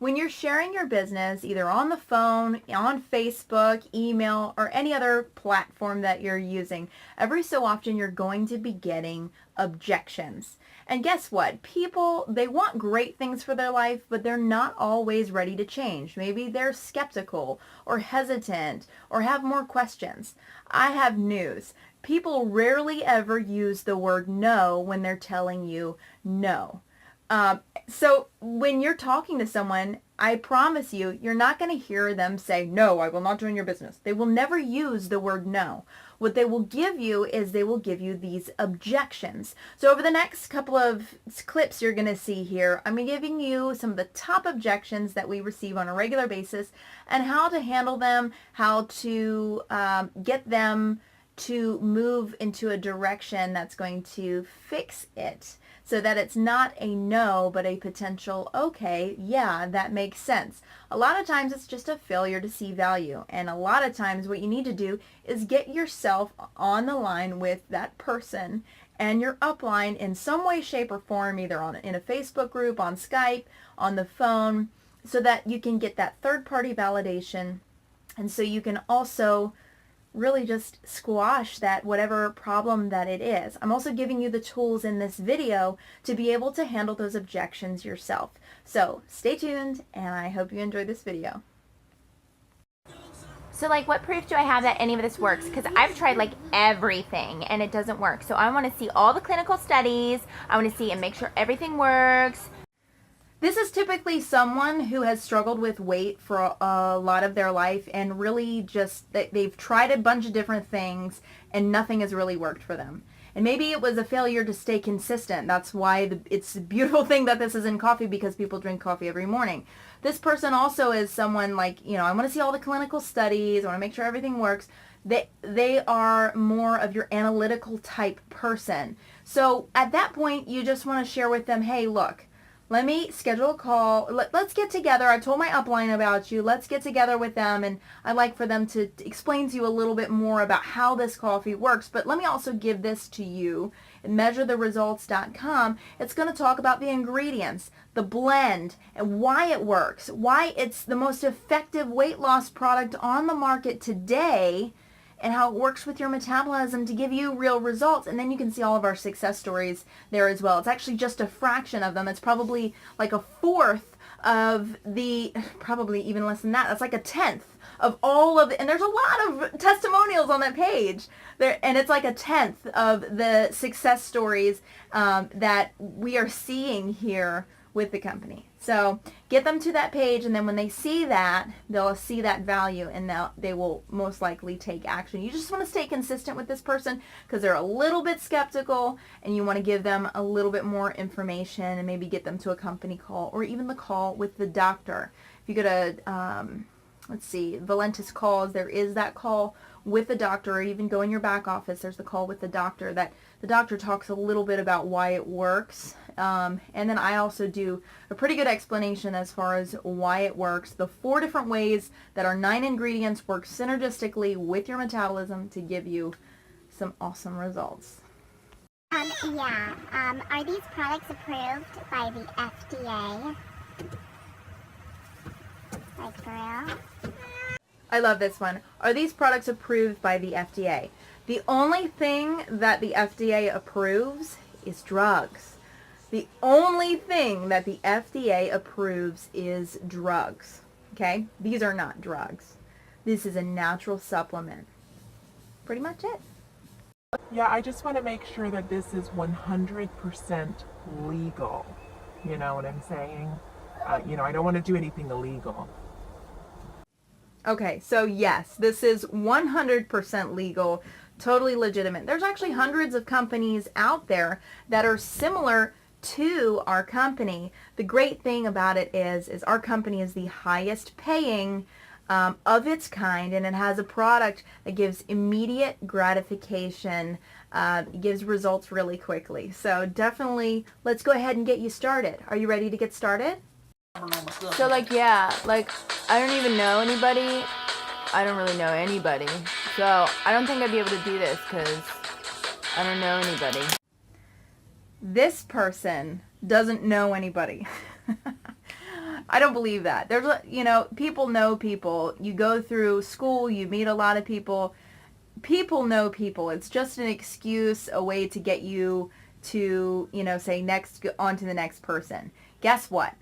When you're sharing your business, either on the phone, on Facebook, email, or any other platform that you're using, every so often you're going to be getting objections. And guess what? People, they want great things for their life, but they're not always ready to change. Maybe they're skeptical or hesitant or have more questions. I have news. People rarely ever use the word no when they're telling you no. So when you're talking to someone, I promise you, you're not going to hear them say, no, I will not join your business. They will never use the word no. What they will give you is they will give you these objections. So over the next couple of clips you're going to see here, I'm giving you some of the top objections that we receive on a regular basis and how to handle them, how to get them to move into a direction that's going to fix it so that it's not a no, but a potential, okay, yeah, that makes sense. A lot of times it's just a failure to see value. And a lot of times what you need to do is get yourself on the line with that person and your upline in some way, shape, or form, either in a Facebook group, on Skype, on the phone, so that you can get that third-party validation. And so you can also really just squash that whatever problem that it is. I'm also giving you the tools in this video to be able to handle those objections yourself. So stay tuned and I hope you enjoyed this video. So like, what proof do I have that any of this works? Because I've tried like everything and it doesn't work. So I want to see all the clinical studies. I want to see and make sure everything works. This is typically someone who has struggled with weight for a lot of their life and really just, they've tried a bunch of different things and nothing has really worked for them. And maybe it was a failure to stay consistent. That's why it's a beautiful thing that this is in coffee, because people drink coffee every morning. This person also is someone like, you know, I want to see all the clinical studies. I want to make sure everything works. They are more of your analytical type person. So at that point, you just want to share with them, hey, look, let me schedule a call. Let's get together. I told my upline about you. Let's get together with them, and I'd like for them to explain to you a little bit more about how this coffee works. But let me also give this to you. MeasureTheResults.com. It's going to talk about the ingredients, the blend, and why it works, why it's the most effective weight loss product on the market today, and how it works with your metabolism to give you real results. And then you can see all of our success stories there as well. It's actually just a fraction of them. It's probably like a fourth of the, probably even less than that. That's like a tenth of all of the, and there's a lot of testimonials on that page there, and it's like a tenth of the success stories that we are seeing here with the company. So get them to that page, and then when they see that, they'll see that value, and they will most likely take action. You just want to stay consistent with this person because they're a little bit skeptical, and you want to give them a little bit more information and maybe get them to a company call or even the call with the doctor. If you go to, let's see, Valentis Calls, there is that call with the doctor, or even go in your back office, there's the call with the doctor that the doctor talks a little bit about why it works. And then I also do a pretty good explanation as far as why it works, the 4 different ways that our 9 ingredients work synergistically with your metabolism to give you some awesome results. Are these products approved by the FDA? Like for real? I love this one. Are these products approved by the FDA? The only thing that the FDA approves is drugs. The only thing that the FDA approves is drugs. Okay? These are not drugs. This is a natural supplement. Pretty much it. Yeah, I just want to make sure that this is 100% legal. You know what I'm saying? You know, I don't want to do anything illegal. Okay, so yes, this is 100% legal, totally legitimate. There's actually hundreds of companies out there that are similar to our company. The great thing about it is our company is the highest paying of its kind, and it has a product that gives immediate gratification, gives results really quickly. So definitely, let's go ahead and get you started. Are you ready to get started? So like, yeah, like I don't even know anybody. I don't really know anybody. So I don't think I'd be able to do this because I don't know anybody. This person doesn't know anybody. I don't believe that. There's, people know people. You go through school, you meet a lot of people. People know people. It's just an excuse, a way to get you to, say next, on to the next person. Guess what?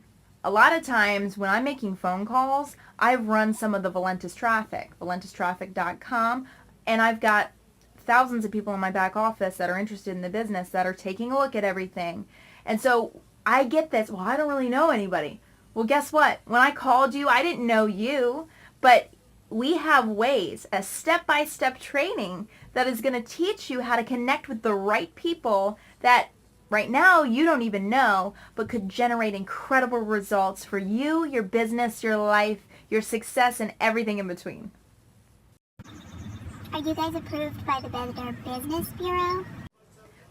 A lot of times when I'm making phone calls, I've run some of the Valentis traffic, valentistraffic.com, and I've got thousands of people in my back office that are interested in the business that are taking a look at everything. And so I get this, well, I don't really know anybody. Well, guess what? When I called you, I didn't know you, but we have ways, a step-by-step training that is going to teach you how to connect with the right people that right now you don't even know, but could generate incredible results for you, your business, your life, your success, and everything in between. Are you guys approved by the Better Business Bureau?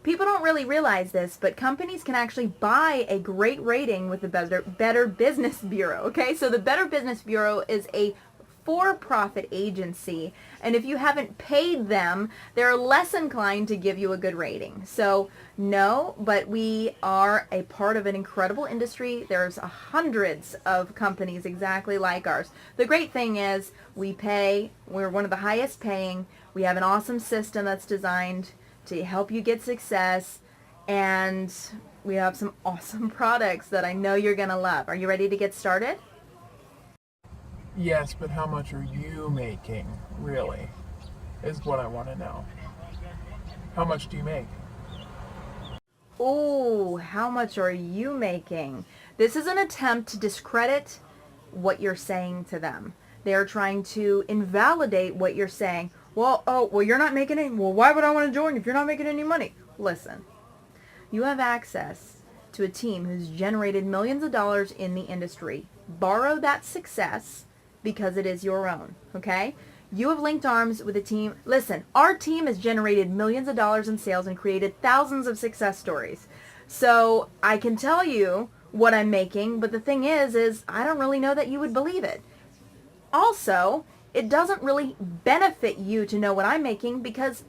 People don't really realize this, but companies can actually buy a great rating with the Better Business Bureau, okay? So the Better Business Bureau is a for-profit agency, and if you haven't paid them, they're less inclined to give you a good rating. So no, but we are a part of an incredible industry. There's hundreds of companies exactly like ours. The great thing is we're one of the highest paying. We have an awesome system that's designed to help you get success, and we have some awesome products that I know you're gonna love. Are you ready to get started? Yes, but how much are you making, really, is what I want to know. How much do you make? Oh, how much are you making? This is an attempt to discredit what you're saying to them. They're trying to invalidate what you're saying. Well, you're not making any. Well, why would I want to join if you're not making any money? Listen, you have access to a team who's generated millions of dollars in the industry. Borrow that success because it is your own, okay? You have linked arms with a team. Listen, our team has generated millions of dollars in sales and created thousands of success stories. So I can tell you what I'm making, but the thing is I don't really know that you would believe it. Also, it doesn't really benefit you to know what I'm making because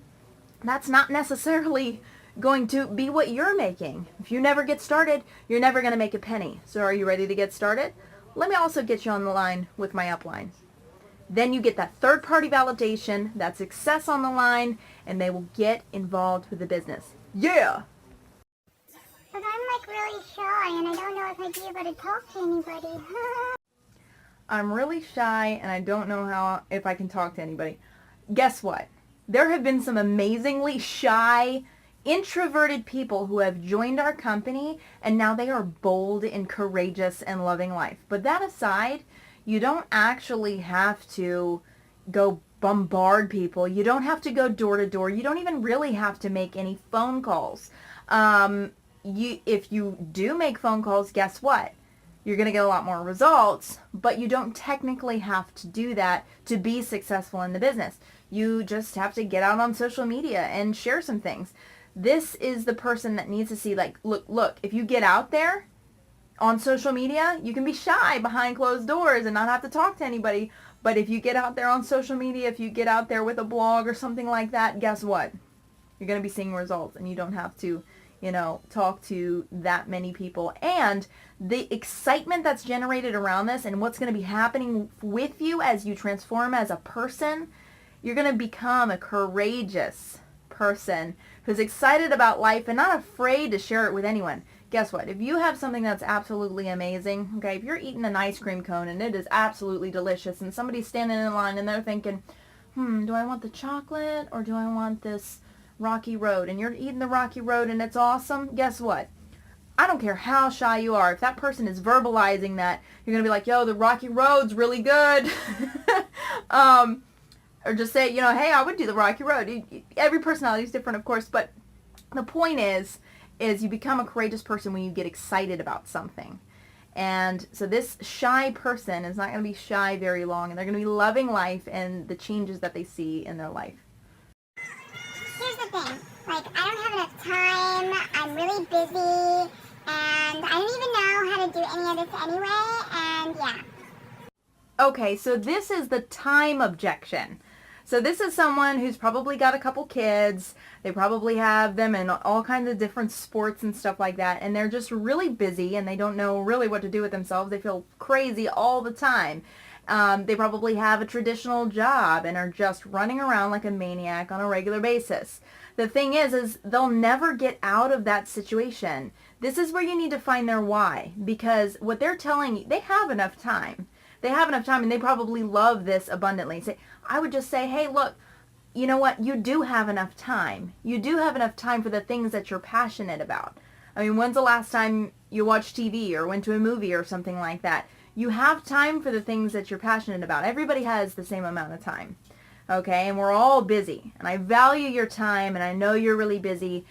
that's not necessarily going to be what you're making. If you never get started, you're never going to make a penny. So are you ready to get started? Let me also get you on the line with my upline. Then you get that third-party validation, that success on the line, and they will get involved with the business. Yeah! But I'm really shy and I don't know if I'd be able to talk to anybody. I'm really shy and I don't know if I can talk to anybody. Guess what? There have been some amazingly shy, introverted people who have joined our company, and now they are bold and courageous and loving life. But that aside, you don't actually have to go bombard people. You don't have to go door to door. You don't even really have to make any phone calls. If you do make phone calls, guess what? You're going to get a lot more results, but you don't technically have to do that to be successful in the business. You just have to get out on social media and share some things. This is the person that needs to see, like, look, if you get out there on social media, you can be shy behind closed doors and not have to talk to anybody. But if you get out there on social media, if you get out there with a blog or something like that, guess what? You're going to be seeing results, and you don't have to, talk to that many people. And the excitement that's generated around this and what's going to be happening with you as you transform as a person, you're going to become a courageous person who's excited about life and not afraid to share it with anyone. Guess what? If you have something that's absolutely amazing, okay, if you're eating an ice cream cone and it is absolutely delicious and somebody's standing in line and they're thinking, do I want the chocolate or do I want this Rocky Road? And you're eating the Rocky Road and it's awesome, guess what? I don't care how shy you are. If that person is verbalizing that, you're going to be like, yo, the Rocky Road's really good. Or just say, hey, I would do the Rocky Road. Every personality is different, of course, but the point is you become a courageous person when you get excited about something. And so this shy person is not going to be shy very long, and they're going to be loving life and the changes that they see in their life. Here's the thing, I don't have enough time, I'm really busy, and I don't even know how to do any of this anyway, and yeah. Okay, so this is the time objection. So this is someone who's probably got a couple kids. They probably have them in all kinds of different sports and stuff like that. And they're just really busy and they don't know really what to do with themselves. They feel crazy all the time. They probably have a traditional job and are just running around like a maniac on a regular basis. The thing is they'll never get out of that situation. This is where you need to find their why, because what they're telling you, they have enough time. They have enough time and they probably love this abundantly. I would just say, hey, look, you know what? You do have enough time. You do have enough time for the things that you're passionate about. I mean, when's the last time you watched TV or went to a movie or something like that? You have time for the things that you're passionate about. Everybody has the same amount of time. Okay? And we're all busy. And I value your time and I know you're really busy.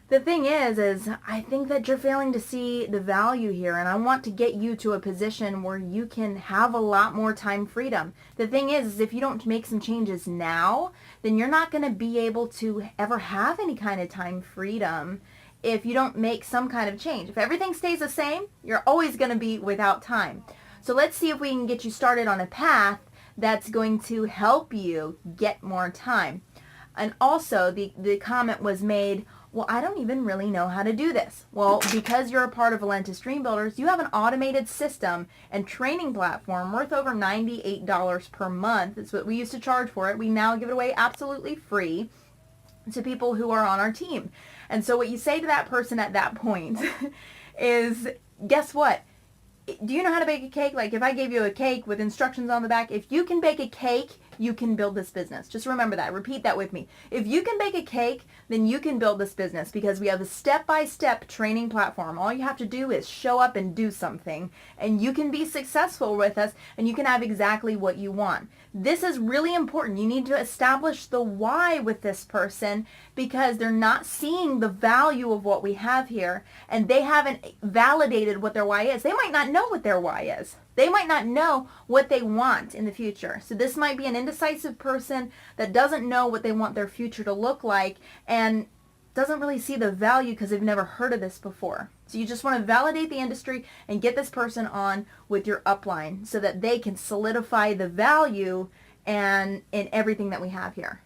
The thing is I think that you're failing to see the value here, and I want to get you to a position where you can have a lot more time freedom. The thing is if you don't make some changes now, then you're not going to be able to ever have any kind of time freedom if you don't make some kind of change. If everything stays the same, you're always going to be without time. So let's see if we can get you started on a path that's going to help you get more time. And also the comment was made, well, I don't even really know how to do this. Well, because you're a part of Valentis Dream Builders, you have an automated system and training platform worth over $98 per month. It's what we used to charge for it. We now give it away absolutely free to people who are on our team. And so what you say to that person at that point is, guess what? Do you know how to bake a cake? Like if I gave you a cake with instructions on the back, if you can bake a cake, you can build this business. Just remember that. Repeat that with me. If you can bake a cake, then you can build this business, because we have a step-by-step training platform. All you have to do is show up and do something, and you can be successful with us, and you can have exactly what you want. This is really important. You need to establish the why with this person, because they're not seeing the value of what we have here, and they haven't validated what their why is. They might not know what their why is. They might not know what they want in the future. So this might be an indecisive person that doesn't know what they want their future to look like and doesn't really see the value because they've never heard of this before. So you just want to validate the industry and get this person on with your upline so that they can solidify the value and in everything that we have here.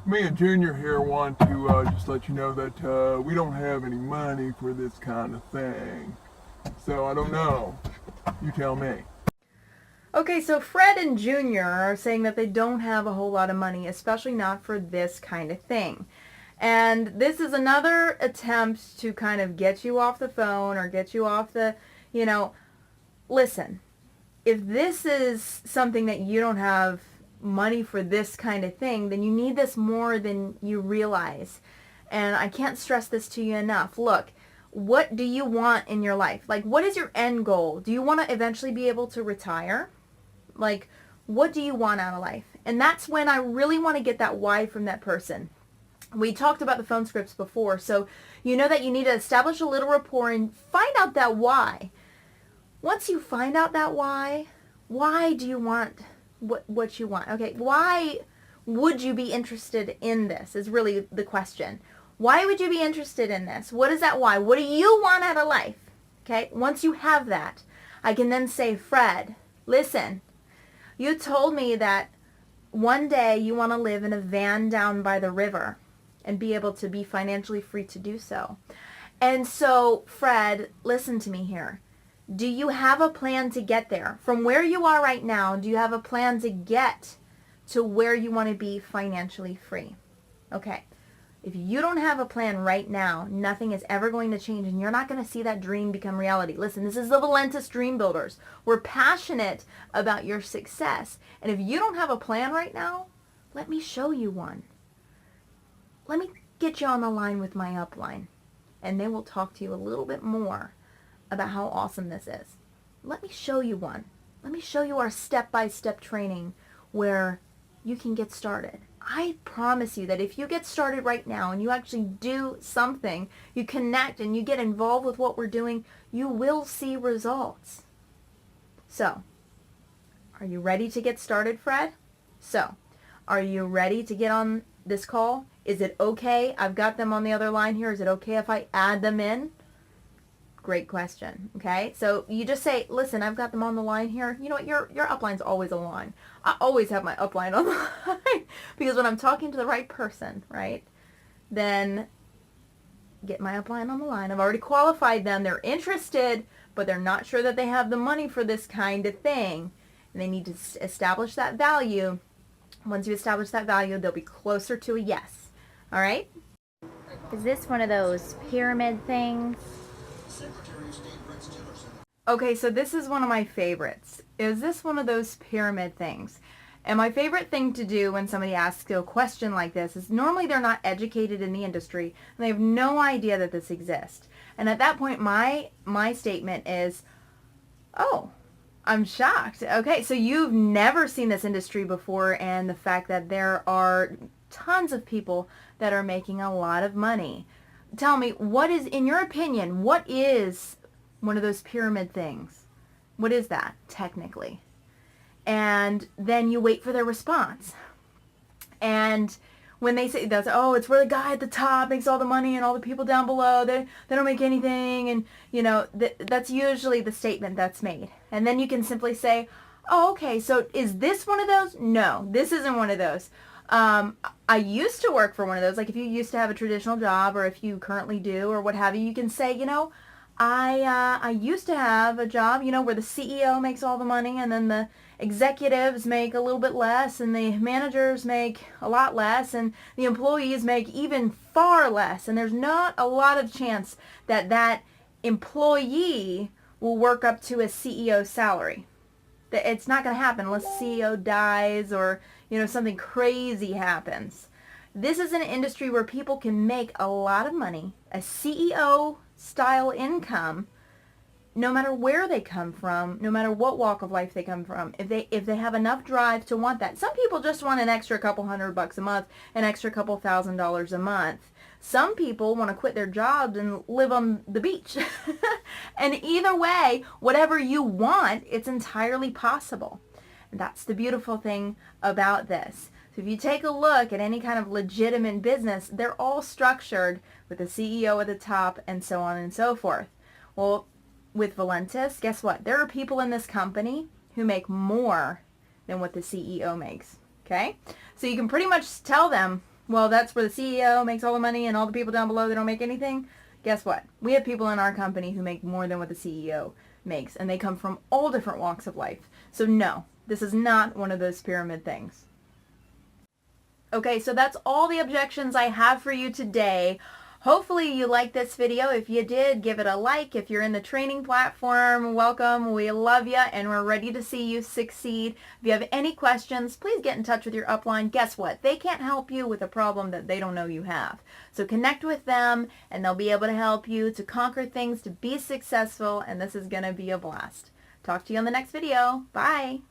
Me and Junior here want to just let you know that we don't have any money for this kind of thing. So I don't know. You tell me. Okay, so Fred and Junior are saying that they don't have a whole lot of money, especially not for this kind of thing. And this is another attempt to kind of get you off the phone or get you off the, listen, if this is something that you don't have money for this kind of thing, then you need this more than you realize. And I can't stress this to you enough. Look, what do you want in your life? Like, what is your end goal? Do you want to eventually be able to retire? Like, what do you want out of life? And that's when I really want to get that why from that person. We talked about the phone scripts before, so you know that you need to establish a little rapport and find out that why. Once you find out that why do you want what you want? Okay, why would you be interested in this is really the question. Why would you be interested in this? What is that why? What do you want out of life? Okay, once you have that, I can then say, Fred, listen, you told me that one day you want to live in a van down by the river and be able to be financially free to do so. And so, Fred, listen to me here. Do you have a plan to get there? From where you are right now, do you have a plan to get to where you want to be financially free? Okay. If you don't have a plan right now, nothing is ever going to change, and you're not going to see that dream become reality. Listen, this is the Valentis Dream Builders. We're passionate about your success. And if you don't have a plan right now, let me show you one. Let me get you on the line with my upline, and they will talk to you a little bit more about how awesome this is. Let me show you one. Let me show you our step-by-step training where you can get started. I promise you that if you get started right now and you actually do something, you connect and you get involved with what we're doing, you will see results. So, are you ready to get started, Fred? So, are you ready to get on this call? Is it okay? I've got them on the other line here. Is it okay if I add them in? Great question. Okay, so you just say, listen, I've got them on the line here. You know what, your upline's always on the line. I always have my upline on the line because when I'm talking to the right person, right, then get my upline on the line. I've already qualified them. They're interested, but they're not sure that they have the money for this kind of thing. And they need to establish that value. Once you establish that value, they'll be closer to a yes. All right? Is this one of those pyramid things? Okay, so this is one of my favorites. Is this one of those pyramid things? And my favorite thing to do when somebody asks a question like this is normally they're not educated in the industry and they have no idea that this exists. And at that point, my statement is, oh, I'm shocked. Okay, so you've never seen this industry before, and the fact that there are tons of people that are making a lot of money. Tell me, what is, in your opinion, what is one of those pyramid things? What is that, technically? And then you wait for their response. And when they say that, oh, it's where the guy at the top makes all the money and all the people down below, they don't make anything. And, you know, that's usually the statement that's made. And then you can simply say, oh, okay, so is this one of those? No, this isn't one of those. I used to work for one of those. Like if you used to have a traditional job, or if you currently do, or what have you, you can say, you know, I used to have a job, you know, where the CEO makes all the money and then the executives make a little bit less and the managers make a lot less and the employees make even far less. And there's not a lot of chance that that employee will work up to a CEO salary. It's not going to happen unless the CEO dies or, you know, something crazy happens. This is an industry where people can make a lot of money, a CEO style income, no matter where they come from, no matter what walk of life they come from. If they have enough drive to want that. Some people just want an extra couple $100 a month, an extra couple $1,000 a month. Some people want to quit their jobs and live on the beach. And either way, whatever you want, it's entirely possible. And that's the beautiful thing about this. So if you take a look at any kind of legitimate business, they're all structured with the CEO at the top and so on and so forth. Well, with Valentis, guess what? There are people in this company who make more than what the CEO makes. Okay? So you can pretty much tell them, well, that's where the CEO makes all the money and all the people down below, they don't make anything. Guess what? We have people in our company who make more than what the CEO makes, and they come from all different walks of life. So no, this is not one of those pyramid things. Okay, so that's all the objections I have for you today. Hopefully you liked this video. If you did, give it a like. If you're in the training platform, welcome. We love you and we're ready to see you succeed. If you have any questions, please get in touch with your upline. Guess what? They can't help you with a problem that they don't know you have. So connect with them and they'll be able to help you to conquer things, to be successful, and this is going to be a blast. Talk to you on the next video. Bye.